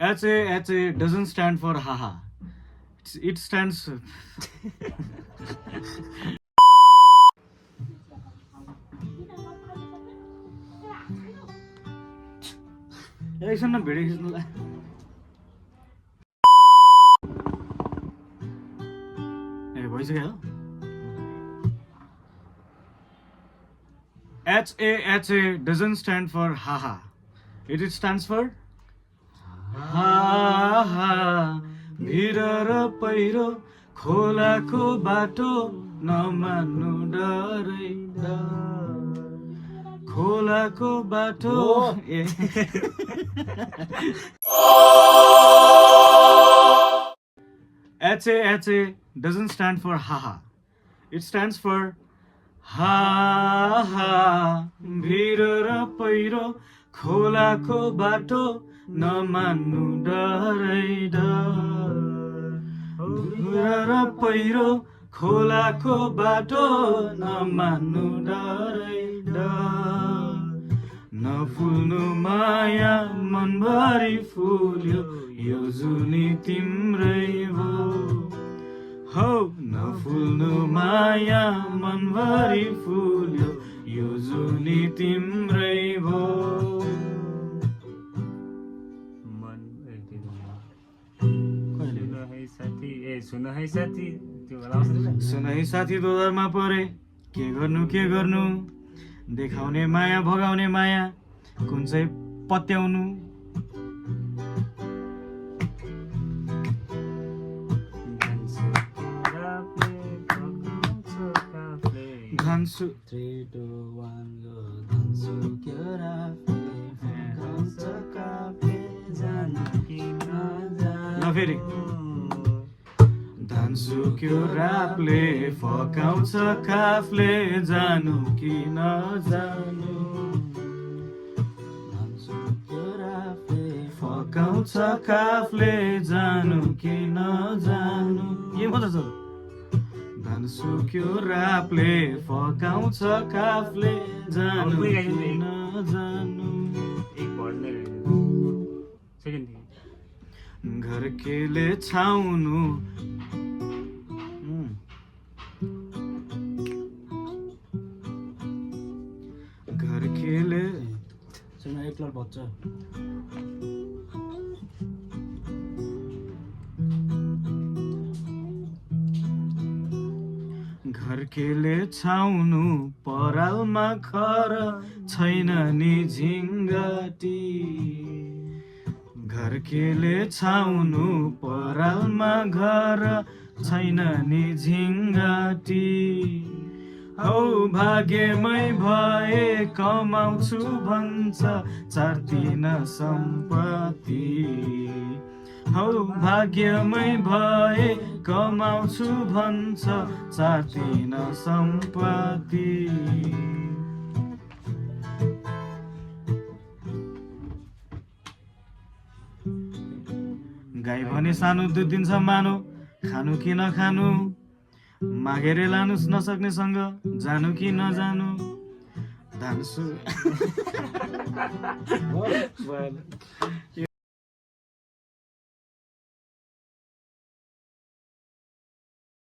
HA doesn't stand for haha. It stands. एकछिन न video खिच्नुलाई ए भइसक्यो HA doesn't stand for haha. It stands for ha ha. भिर र पहिरो खोलाको बाटो नमान्नु डरै डर खोलाको बाटो ए HA doesn't stand for haha. It stands for ha ha. भिर र पहिरो खोलाको बाटो नमान्नु डरै डर भिर र पहिरो खोलाको बाटो नमान्नु डरै डर नफुल्नु माया मनभरि फुल्यो यो जुनी तिम्रै भो हौ नफुल्नु माया मनभरि फुल्यो यो जुनी तिम्रै भो सुन है साथी सुन है साथी दोधारमा परे के गर्नु देखाउने माया भगाउने माया कुन चाहिँ पत्याउनु धन्सु 3 2 1 go धन्सु ल फेरि धानसुक्यो रापले फकाउँछ काफले जानु कि नजानु धानसुक्यो रापले फकाउँछ काफले जानु कि नजानु के भन्छ सर धानसुक्यो रापले फकाउँछ काफले जानु कि नजानु घर केले छाउनु घर केले एकलर बच्चा घर केले छाउनु परालमा खर छैन नि झिङ्गाटी घर केले छाउनु परालमा घर छैन नि झिङ्गाटी हौ भाग्यमै भए कमाउँछु भन्छ 4-3 सम्पत्ति हौ भाग्यमै भए कमाउँछु भन्छ 4-3 सम्पत्ति गाई भने सानो दुध दिन्छ मानो खानु कि नखानु मागेर लानु नसक्नेसँग जानु कि नजानु धान्सु